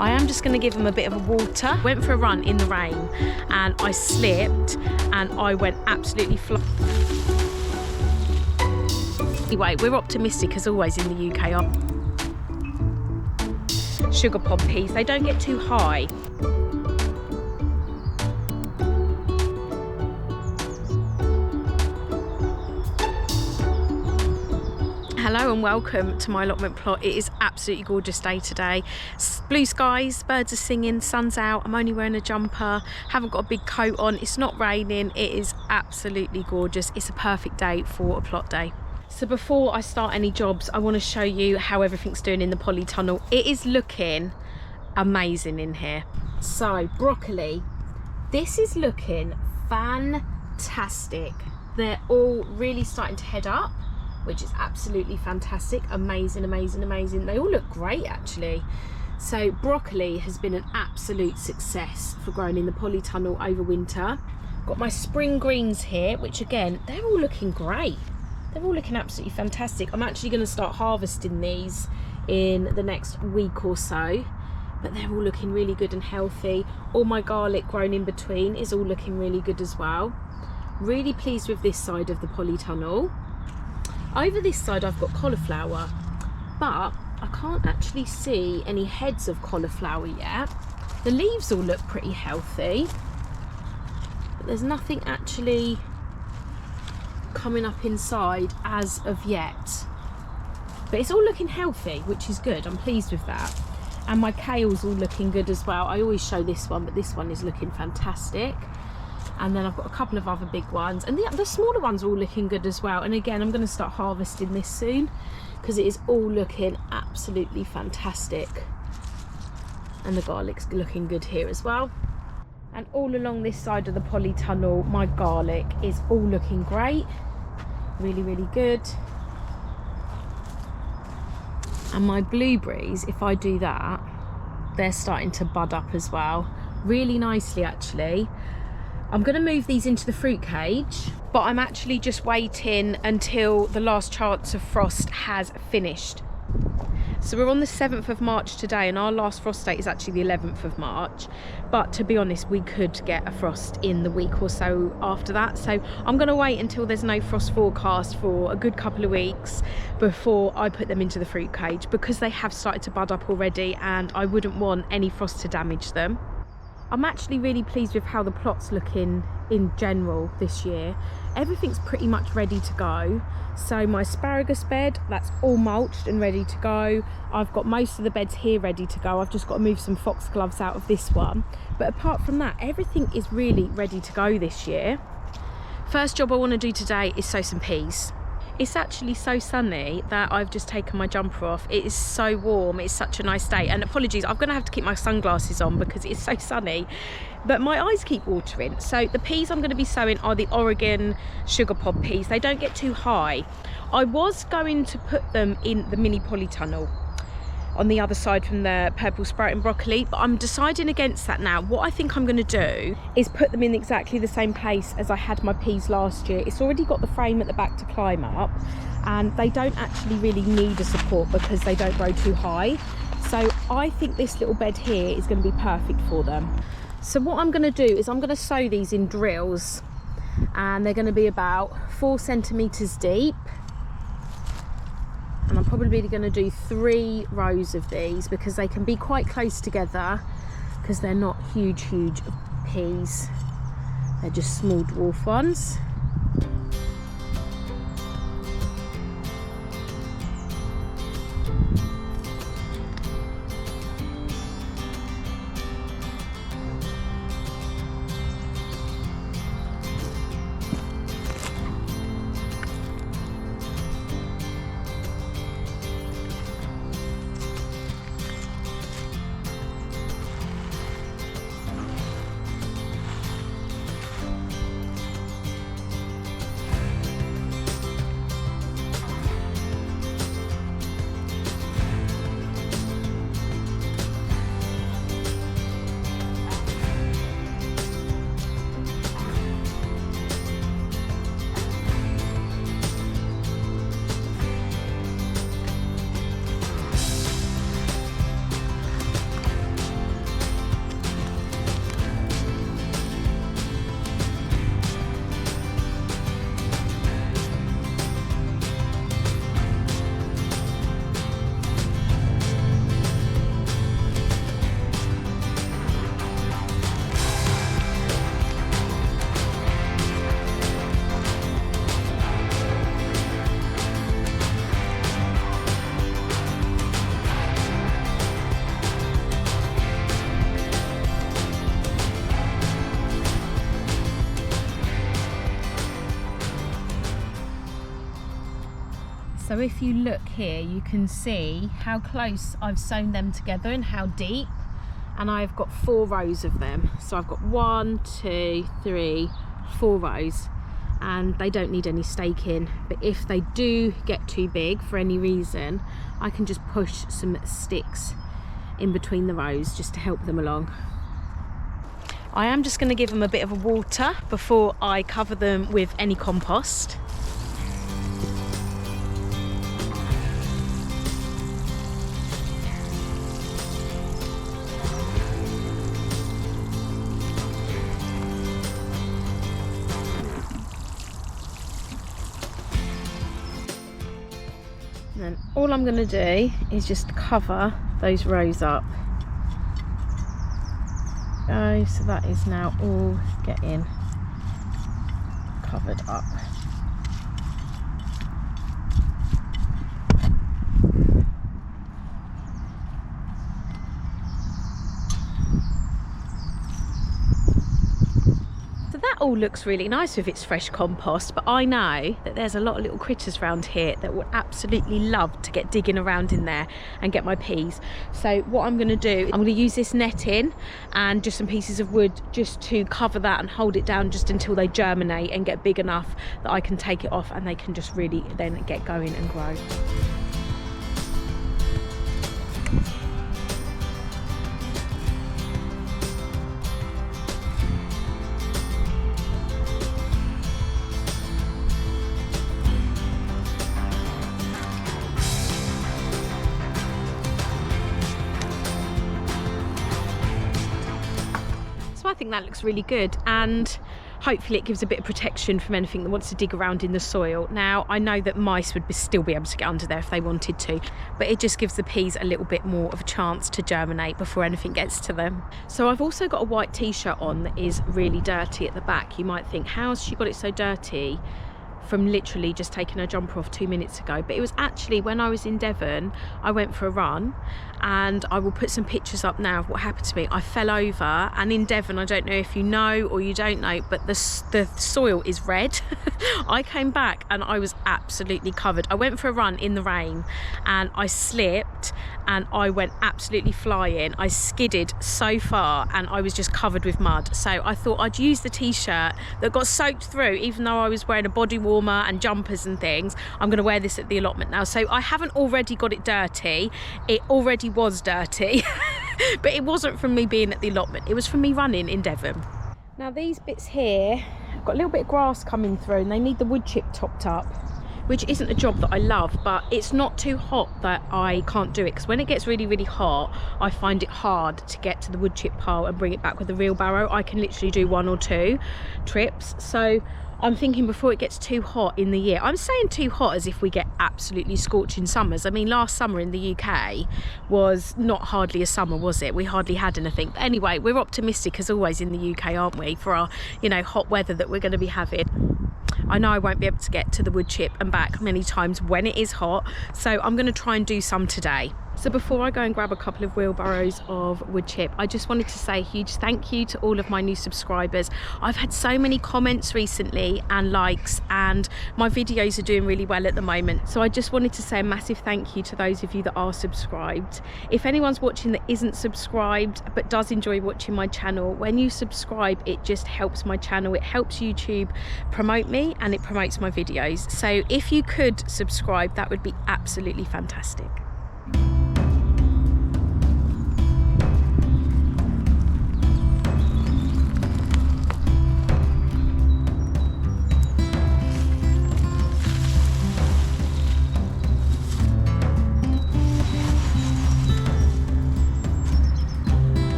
I am just going to give them a bit of a water. Went for a run in the rain and I slipped and I went absolutely flat. Anyway, we're optimistic as always in the UK. Sugar pod peas, they don't get too high. Hello and welcome to my allotment plot. It is absolutely gorgeous day today. Blue skies, birds are singing, sun's out. I'm only wearing a jumper, haven't got a big coat on. It's not raining. It is absolutely gorgeous. It's a perfect day for a plot day. So before I start any jobs, I want to show you how everything's doing in the polytunnel. It is looking amazing in here. So broccoli, this is looking fantastic. They're all really starting to head up, which is absolutely fantastic. Amazing, amazing, amazing. They all look great actually. So broccoli has been an absolute success for growing in the polytunnel over winter. Got my spring greens here, which again, they're all looking great. They're all looking absolutely fantastic. I'm actually going to start harvesting these in the next week or so, but they're all looking really good and healthy. All my garlic grown in between is all looking really good as well. Really pleased with this side of the polytunnel. Over this side I've got cauliflower, but I can't actually see any heads of cauliflower yet. The leaves all look pretty healthy, but there's nothing actually coming up inside as of yet. But it's all looking healthy, which is good. I'm pleased with that. And my kale's all looking good as well. I always show this one, but this one is looking fantastic. And then I've got a couple of other big ones, and the smaller ones are all looking good as well. And again, I'm going to start harvesting this soon because it is all looking absolutely fantastic. And the garlic's looking good here as well. And all along this side of the polytunnel, my garlic is all looking great. Really, really good. And my blueberries, if I do that, they're starting to bud up as well. Really nicely actually. I'm going to move these into the fruit cage, but I'm actually just waiting until the last chance of frost has finished. So we're on the 7th of March today, and our last frost date is actually the 11th of March. But to be honest, we could get a frost in the week or so after that. So I'm going to wait until there's no frost forecast for a good couple of weeks before I put them into the fruit cage, because they have started to bud up already and I wouldn't want any frost to damage them. I'm actually really pleased with how the plot's looking in general this year. Everything's pretty much ready to go. So my asparagus bed, that's all mulched and ready to go. I've got most of the beds here ready to go. I've just got to move some foxgloves out of this one. But apart from that, everything is really ready to go this year. First job I want to do today is sow some peas. It's actually so sunny that I've just taken my jumper off. It is so warm. It's such a nice day. And apologies, I'm going to have to keep my sunglasses on because it's so sunny. But my eyes keep watering. So the peas I'm going to be sowing are the Oregon sugar pod peas. They don't get too high. I was going to put them in the mini polytunnel on the other side from the purple sprouting broccoli, but I'm deciding against that now. What I think I'm going to do is put them in exactly the same place as I had my peas last year. It's already got the frame at the back to climb up, and they don't actually really need a support because they don't grow too high. So I think this little bed here is going to be perfect for them. So what I'm going to do is I'm going to sow these in drills, and they're going to be about 4 centimeters deep. And I'm probably going to do 3 rows of these because they can be quite close together because they're not huge peas. They're just small dwarf ones. So if you look here, you can see how close I've sown them together and how deep. And I've got 4 rows of them. So I've got 1, 2, 3, 4 rows, and they don't need any staking. But if they do get too big for any reason, I can just push some sticks in between the rows just to help them along. I am just going to give them a bit of a water before I cover them with any compost. And then all I'm going to do is just cover those rows up. So that is now all getting covered up. That all looks really nice with its fresh compost, but I know that there's a lot of little critters around here that would absolutely love to get digging around in there and get my peas. So what I'm going to do, I'm going to use this netting and just some pieces of wood just to cover that and hold it down just until they germinate and get big enough that I can take it off and they can just really then get going and grow. I think that looks really good, and hopefully it gives a bit of protection from anything that wants to dig around in the soil. Now I know that mice would still be able to get under there if they wanted to, but it just gives the peas a little bit more of a chance to germinate before anything gets to them. So I've also got a white t-shirt on that is really dirty at the back. You might think, how's she got it so dirty from literally just taking her jumper off 2 minutes ago? But it was actually when I was in Devon, I went for a run, and I will put some pictures up now of what happened to me. I fell over, and in Devon, I don't know if you know or you don't know, but the soil is red. I came back and I was absolutely covered. I went for a run in the rain and I slipped and I went absolutely flying. I skidded so far and I was just covered with mud. So I thought I'd use the t-shirt that got soaked through, even though I was wearing a body warmer and jumpers and things. I'm going to wear this at the allotment now. So I haven't already got it dirty. It already was dirty, but it wasn't from me being at the allotment. It was from me running in Devon. Now these bits here, I've got a little bit of grass coming through and they need the wood chip topped up, which isn't a job that I love, but it's not too hot that I can't do it, because when it gets really, really hot, I find it hard to get to the wood chip pile and bring it back with a wheelbarrow. I can literally do 1 or 2 trips. So I'm thinking before it gets too hot in the year. I'm saying too hot as if we get absolutely scorching summers. I mean, last summer in the UK was not hardly a summer, was it? We hardly had anything. But anyway, we're optimistic as always in the UK, aren't we, for our, you know, hot weather that we're going to be having. I know I won't be able to get to the wood chip and back many times when it is hot, so I'm going to try and do some today. So before I go and grab a couple of wheelbarrows of wood chip, I just wanted to say a huge thank you to all of my new subscribers. I've had so many comments recently and likes, and my videos are doing really well at the moment. So I just wanted to say a massive thank you to those of you that are subscribed. If anyone's watching that isn't subscribed but does enjoy watching my channel, when you subscribe, it just helps my channel. It helps YouTube promote me and it promotes my videos. So if you could subscribe, that would be absolutely fantastic.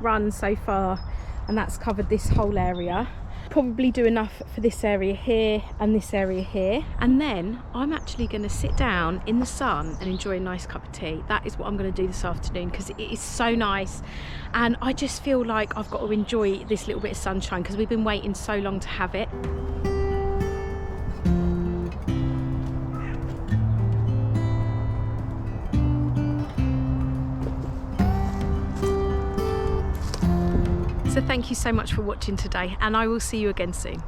run so far, and that's covered this whole area. Probably do enough for this area here and this area here, and then I'm actually going to sit down in the sun and enjoy a nice cup of tea. That is what I'm going to do this afternoon, because it is so nice, and I just feel like I've got to enjoy this little bit of sunshine because we've been waiting so long to have it. So thank you so much for watching today, and I will see you again soon.